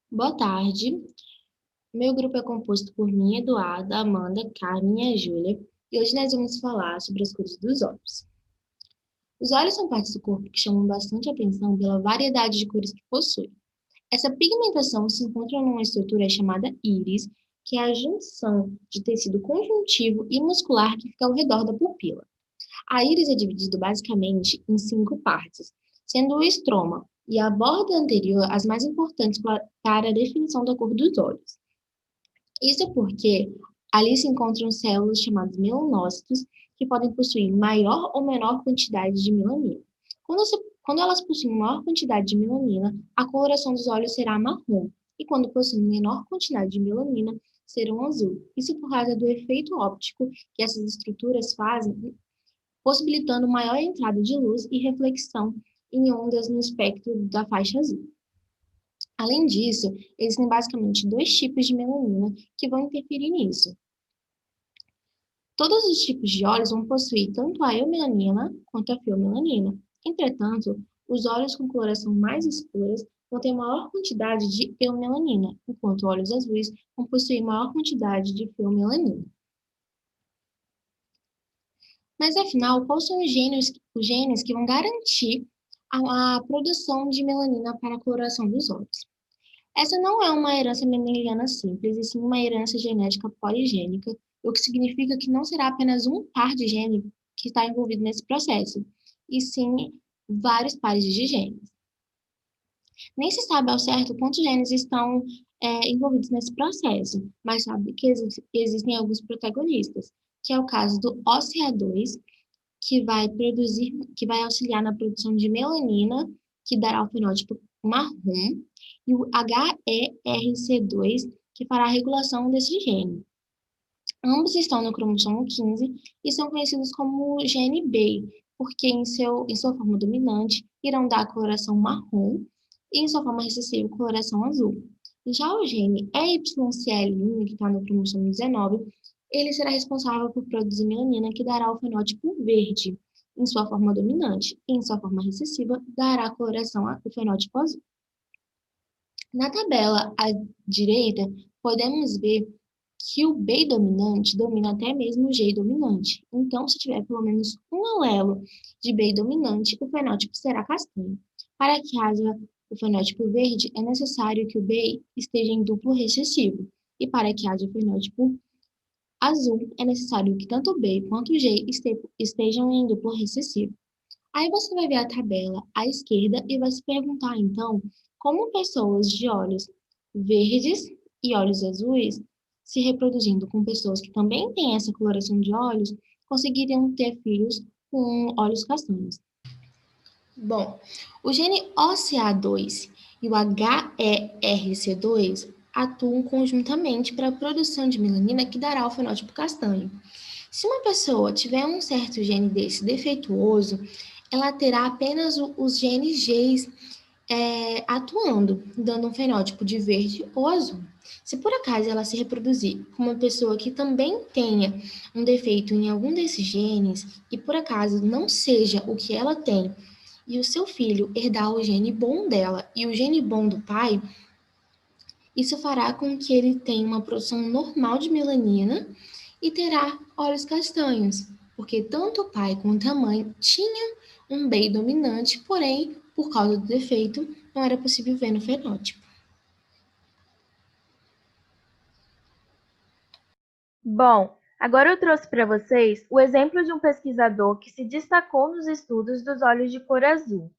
Boa tarde. Meu grupo é composto por mim, Eduarda, Amanda, Carmen e a Júlia, e hoje nós vamos falar sobre as cores dos olhos. Os olhos são partes do corpo que chamam bastante atenção pela variedade de cores que possuem. Essa pigmentação se encontra numa estrutura chamada íris, que é a junção de tecido conjuntivo e muscular que fica ao redor da pupila. A íris é dividida basicamente em 5 partes, sendo o estroma e a borda anterior as mais importantes para a definição da cor dos olhos. Isso porque ali se encontram células chamadas melanócitos, que podem possuir maior ou menor quantidade de melanina. Quando elas possuem maior quantidade de melanina, a coloração dos olhos será marrom, e quando possuem menor quantidade de melanina, serão azul. Isso por causa do efeito óptico que essas estruturas fazem, possibilitando maior entrada de luz e reflexão em ondas no espectro da faixa azul. Além disso, existem basicamente 2 tipos de melanina que vão interferir nisso. Todos os tipos de olhos vão possuir tanto a eumelanina quanto a fiomelanina. Entretanto, os olhos com coloração mais escuras vão ter maior quantidade de eumelanina, enquanto olhos azuis vão possuir maior quantidade de fiomelanina. Mas afinal, quais são os genes que vão garantir a produção de melanina para a coloração dos olhos? Essa não é uma herança mendeliana simples, e sim uma herança genética poligênica, o que significa que não será apenas um par de genes que está envolvido nesse processo, e sim vários pares de genes. Nem se sabe ao certo quantos genes estão envolvidos nesse processo, mas sabe que existem alguns protagonistas, que é o caso do OCA2, que vai auxiliar na produção de melanina, que dará o fenótipo marrom, e o HERC2, que fará a regulação desse gene. Ambos estão no cromossomo 15 e são conhecidos como gene B, porque em sua forma dominante irão dar a coloração marrom e em sua forma recessiva coloração azul. Já o gene EYCL1, que está no cromossomo 19, ele será responsável por produzir melanina, que dará o fenótipo verde em sua forma dominante, e em sua forma recessiva dará a coloração o fenótipo azul. Na tabela à direita, podemos ver que o B dominante domina até mesmo o G dominante. Então, se tiver pelo menos um alelo de B dominante, o fenótipo será castanho. Para que haja o fenótipo verde, é necessário que o B esteja em duplo recessivo. E para que haja o fenótipo azul, é necessário que tanto o B quanto o G estejam em duplo recessivo. Aí você vai ver a tabela à esquerda e vai se perguntar, então, como pessoas de olhos verdes e olhos azuis, se reproduzindo com pessoas que também têm essa coloração de olhos, conseguiriam ter filhos com olhos castanhos. Bom, o gene OCA2 e o HERC2 atuam conjuntamente para a produção de melanina que dará o fenótipo castanho. Se uma pessoa tiver um certo gene desse defeituoso, ela terá apenas os genes Gs atuando, dando um fenótipo de verde ou azul. Se por acaso ela se reproduzir com uma pessoa que também tenha um defeito em algum desses genes e por acaso não seja o que ela tem, e o seu filho herdar o gene bom dela e o gene bom do pai, isso fará com que ele tenha uma produção normal de melanina e terá olhos castanhos, porque tanto o pai quanto a mãe tinham um B dominante, porém, por causa do defeito, não era possível ver no fenótipo. Bom, agora eu trouxe para vocês o exemplo de um pesquisador que se destacou nos estudos dos olhos de cor azul.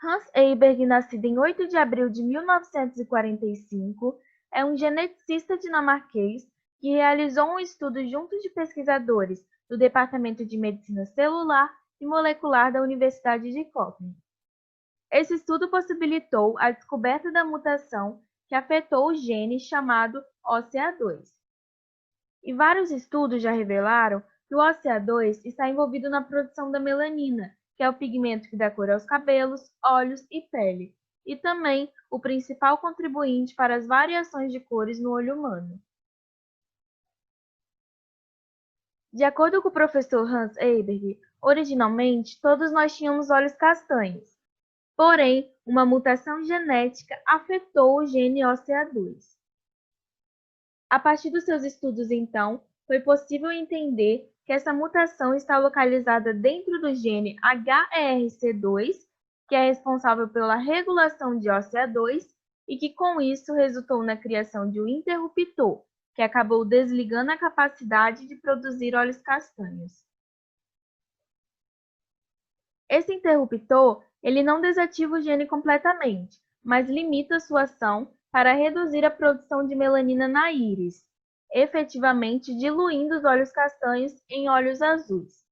Hans Eyberg, nascido em 8 de abril de 1945, é um geneticista dinamarquês que realizou um estudo junto de pesquisadores do Departamento de Medicina Celular e Molecular da Universidade de Cochrane. Esse estudo possibilitou a descoberta da mutação que afetou o gene chamado OCA2. E vários estudos já revelaram que o OCA2 está envolvido na produção da melanina, que é o pigmento que dá cor aos cabelos, olhos e pele, e também o principal contribuinte para as variações de cores no olho humano. De acordo com o professor Hans Eyberg, originalmente todos nós tínhamos olhos castanhos. Porém, uma mutação genética afetou o gene OCA2. A partir dos seus estudos, então, foi possível entender que essa mutação está localizada dentro do gene HERC2, que é responsável pela regulação de OCA2, e que com isso resultou na criação de um interruptor, que acabou desligando a capacidade de produzir óleos castanhos. Esse interruptor, ele não desativa o gene completamente, mas limita sua ação para reduzir a produção de melanina na íris, efetivamente diluindo os óleos castanhos em óleos azuis.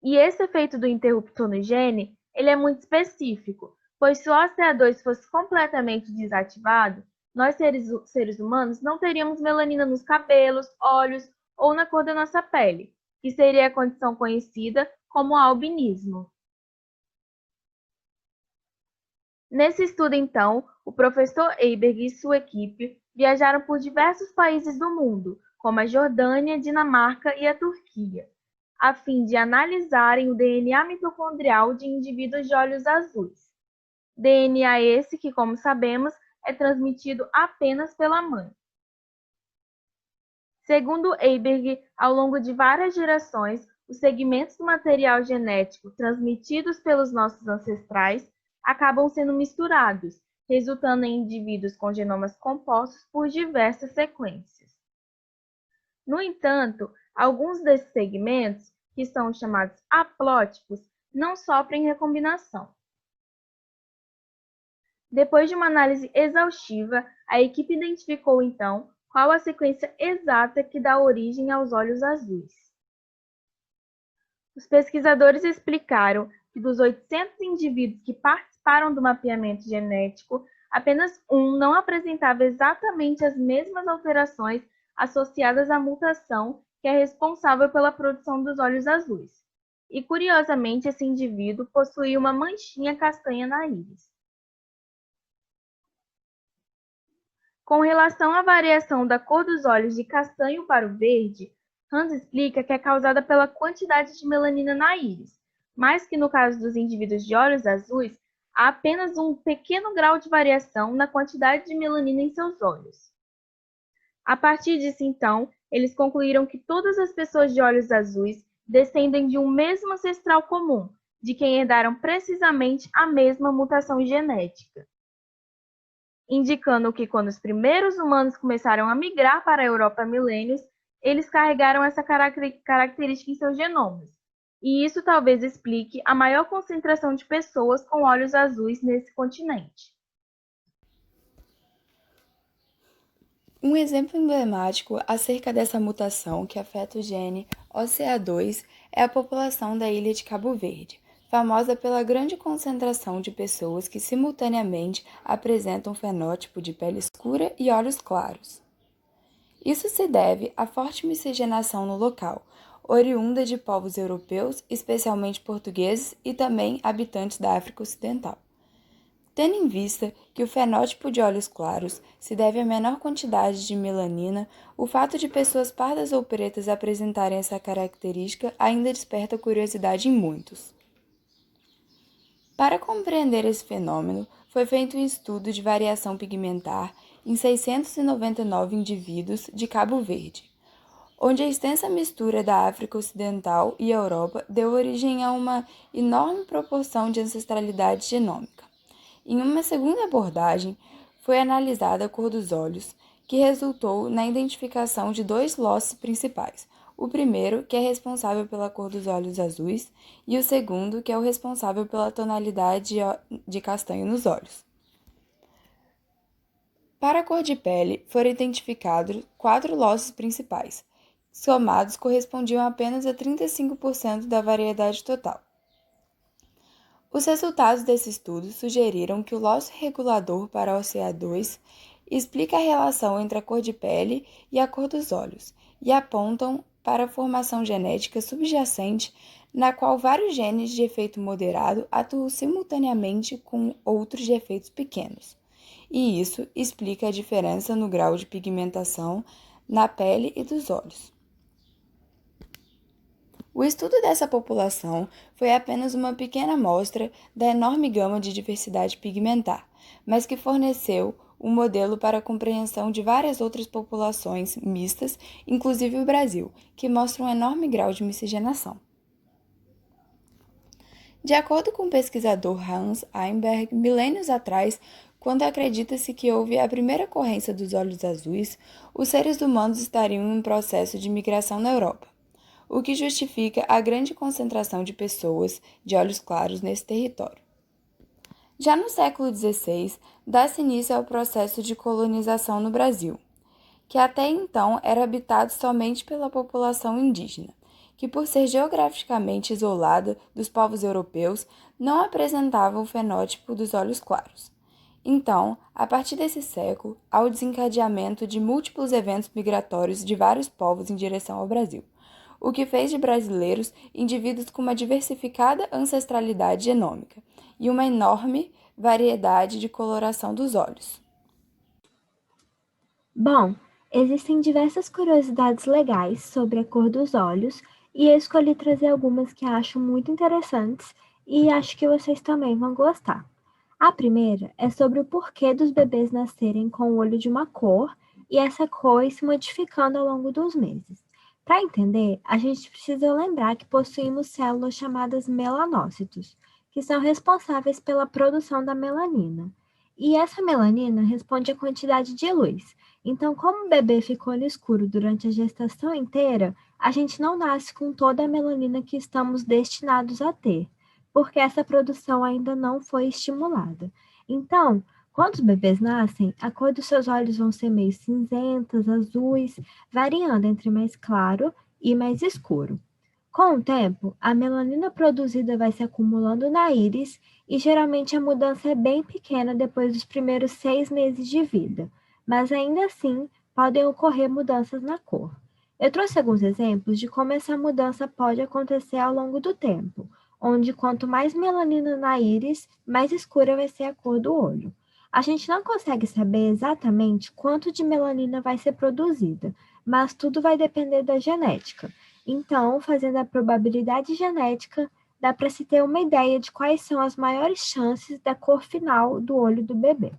E esse efeito do interruptor no gene, ele é muito específico, pois se o OCA2 fosse completamente desativado, nós seres humanos não teríamos melanina nos cabelos, olhos ou na cor da nossa pele, que seria a condição conhecida como albinismo. Nesse estudo, então, o professor Eiberg e sua equipe viajaram por diversos países do mundo, como a Jordânia, Dinamarca e a Turquia, a fim de analisarem o DNA mitocondrial de indivíduos de olhos azuis. DNA esse que, como sabemos, é transmitido apenas pela mãe. Segundo Eiberg, ao longo de várias gerações, os segmentos do material genético transmitidos pelos nossos ancestrais acabam sendo misturados, resultando em indivíduos com genomas compostos por diversas sequências. No entanto, alguns desses segmentos, que são chamados haplótipos, não sofrem recombinação. Depois de uma análise exaustiva, a equipe identificou então qual a sequência exata que dá origem aos olhos azuis. Os pesquisadores explicaram que dos 800 indivíduos que participaram do mapeamento genético, apenas um não apresentava exatamente as mesmas alterações associadas à mutação que é responsável pela produção dos olhos azuis. E, curiosamente, esse indivíduo possuía uma manchinha castanha na íris. Com relação à variação da cor dos olhos de castanho para o verde, Hans explica que é causada pela quantidade de melanina na íris, mas que no caso dos indivíduos de olhos azuis, há apenas um pequeno grau de variação na quantidade de melanina em seus olhos. A partir disso, então, eles concluíram que todas as pessoas de olhos azuis descendem de um mesmo ancestral comum, de quem herdaram precisamente a mesma mutação genética, indicando que quando os primeiros humanos começaram a migrar para a Europa há milênios, eles carregaram essa característica em seus genomas. E isso talvez explique a maior concentração de pessoas com olhos azuis nesse continente. Um exemplo emblemático acerca dessa mutação que afeta o gene OCA2 é a população da ilha de Cabo Verde, famosa pela grande concentração de pessoas que simultaneamente apresentam um fenótipo de pele escura e olhos claros. Isso se deve à forte miscigenação no local, oriunda de povos europeus, especialmente portugueses e também habitantes da África Ocidental. Tendo em vista que o fenótipo de olhos claros se deve à menor quantidade de melanina, o fato de pessoas pardas ou pretas apresentarem essa característica ainda desperta curiosidade em muitos. Para compreender esse fenômeno, foi feito um estudo de variação pigmentar em 699 indivíduos de Cabo Verde, onde a extensa mistura da África Ocidental e Europa deu origem a uma enorme proporção de ancestralidade genômica. Em uma segunda abordagem, foi analisada a cor dos olhos, que resultou na identificação de dois losses principais. O primeiro, que é responsável pela cor dos olhos azuis, e o segundo, que é o responsável pela tonalidade de castanho nos olhos. Para a cor de pele, foram identificados 4 losses principais. Somados, correspondiam apenas a 35% da variedade total. Os resultados desse estudo sugeriram que o losso regulador para a OCA2 explica a relação entre a cor de pele e a cor dos olhos, e apontam para a formação genética subjacente na qual vários genes de efeito moderado atuam simultaneamente com outros de efeitos pequenos. E isso explica a diferença no grau de pigmentação na pele e dos olhos. O estudo dessa população foi apenas uma pequena amostra da enorme gama de diversidade pigmentar, mas que forneceu um modelo para a compreensão de várias outras populações mistas, inclusive o Brasil, que mostra um enorme grau de miscigenação. De acordo com o pesquisador Hans Einberg, milênios atrás, quando acredita-se que houve a primeira ocorrência dos olhos azuis, os seres humanos estariam em um processo de migração na Europa, o que justifica a grande concentração de pessoas de olhos claros nesse território. Já no século XVI, dá-se início ao processo de colonização no Brasil, que até então era habitado somente pela população indígena, que por ser geograficamente isolada dos povos europeus, não apresentava o fenótipo dos olhos claros. Então, a partir desse século, há o desencadeamento de múltiplos eventos migratórios de vários povos em direção ao Brasil, o que fez de brasileiros indivíduos com uma diversificada ancestralidade genômica e uma enorme variedade de coloração dos olhos. Bom, existem diversas curiosidades legais sobre a cor dos olhos e eu escolhi trazer algumas que acho muito interessantes e acho que vocês também vão gostar. A primeira é sobre o porquê dos bebês nascerem com o olho de uma cor e essa cor ir se modificando ao longo dos meses. Para entender, a gente precisa lembrar que possuímos células chamadas melanócitos, que são responsáveis pela produção da melanina. E essa melanina responde à quantidade de luz. Então, como o bebê fica olho escuro durante a gestação inteira, a gente não nasce com toda a melanina que estamos destinados a ter, porque essa produção ainda não foi estimulada. Então, quando os bebês nascem, a cor dos seus olhos vão ser meio cinzentas, azuis, variando entre mais claro e mais escuro. Com o tempo, a melanina produzida vai se acumulando na íris e geralmente a mudança é bem pequena depois dos primeiros 6 meses de vida, mas ainda assim podem ocorrer mudanças na cor. Eu trouxe alguns exemplos de como essa mudança pode acontecer ao longo do tempo, onde quanto mais melanina na íris, mais escura vai ser a cor do olho. A gente não consegue saber exatamente quanto de melanina vai ser produzida, mas tudo vai depender da genética. Então, fazendo a probabilidade genética, dá para se ter uma ideia de quais são as maiores chances da cor final do olho do bebê.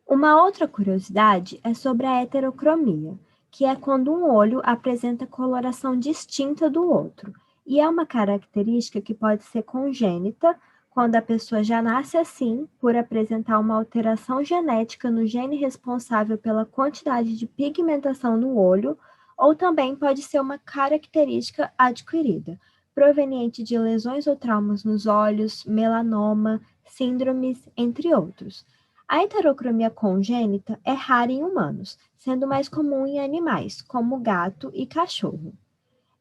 Uma outra curiosidade é sobre a heterocromia, que é quando um olho apresenta coloração distinta do outro, e é uma característica que pode ser congênita, quando a pessoa já nasce assim, por apresentar uma alteração genética no gene responsável pela quantidade de pigmentação no olho, ou também pode ser uma característica adquirida, proveniente de lesões ou traumas nos olhos, melanoma, síndromes, entre outros. A heterocromia congênita é rara em humanos, sendo mais comum em animais, como gato e cachorro.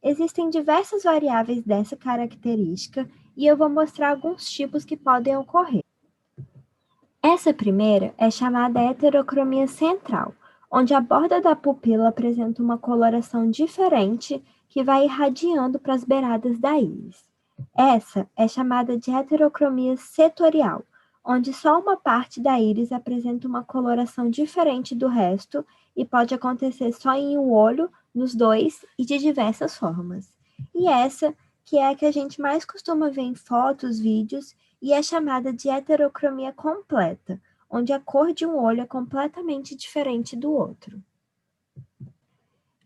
Existem diversas variáveis dessa característica e eu vou mostrar alguns tipos que podem ocorrer. Essa primeira é chamada heterocromia central, onde a borda da pupila apresenta uma coloração diferente que vai irradiando para as beiradas da íris. Essa é chamada de heterocromia setorial, onde só uma parte da íris apresenta uma coloração diferente do resto e pode acontecer só em um olho, nos dois e de diversas formas. E essa, que é a que a gente mais costuma ver em fotos, vídeos, e é chamada de heterocromia completa, onde a cor de um olho é completamente diferente do outro.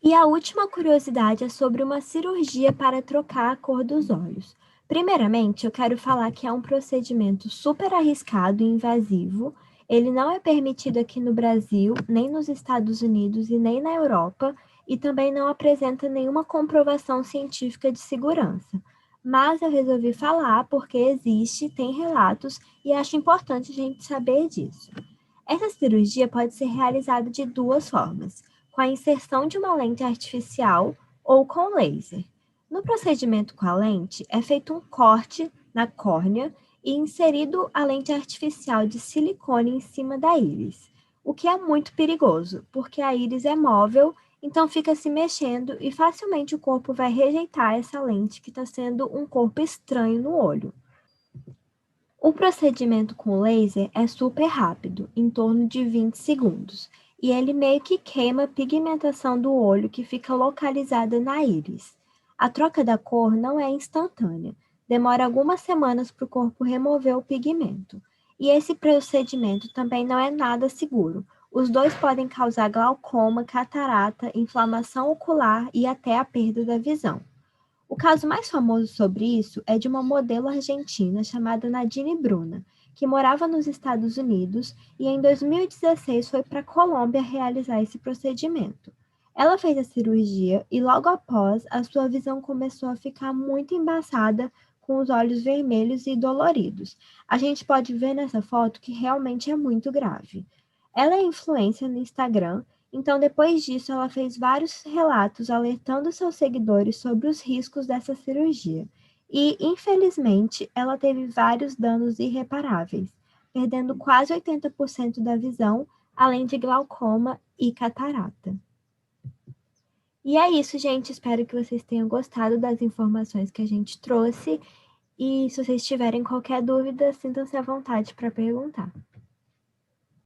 E a última curiosidade é sobre uma cirurgia para trocar a cor dos olhos. Primeiramente, eu quero falar que é um procedimento super arriscado e invasivo. Ele não é permitido aqui no Brasil, nem nos Estados Unidos e nem na Europa, e também não apresenta nenhuma comprovação científica de segurança. Mas eu resolvi falar porque existe, tem relatos e acho importante a gente saber disso. Essa cirurgia pode ser realizada de duas formas: com a inserção de uma lente artificial ou com laser. No procedimento com a lente, é feito um corte na córnea e inserido a lente artificial de silicone em cima da íris, o que é muito perigoso, porque a íris é móvel, então fica se mexendo e facilmente o corpo vai rejeitar essa lente que está sendo um corpo estranho no olho. O procedimento com laser é super rápido, em torno de 20 segundos, e ele meio que queima a pigmentação do olho que fica localizada na íris. A troca da cor não é instantânea, demora algumas semanas para o corpo remover o pigmento. E esse procedimento também não é nada seguro. Os dois podem causar glaucoma, catarata, inflamação ocular e até a perda da visão. O caso mais famoso sobre isso é de uma modelo argentina chamada Nadine Bruna, que morava nos Estados Unidos e em 2016 foi para a Colômbia realizar esse procedimento. Ela fez a cirurgia e logo após a sua visão começou a ficar muito embaçada, com os olhos vermelhos e doloridos. A gente pode ver nessa foto que realmente é muito grave. Ela é influencer no Instagram, então depois disso ela fez vários relatos alertando seus seguidores sobre os riscos dessa cirurgia. E, infelizmente, ela teve vários danos irreparáveis, perdendo quase 80% da visão, além de glaucoma e catarata. E é isso, gente. Espero que vocês tenham gostado das informações que a gente trouxe. E se vocês tiverem qualquer dúvida, sintam-se à vontade para perguntar.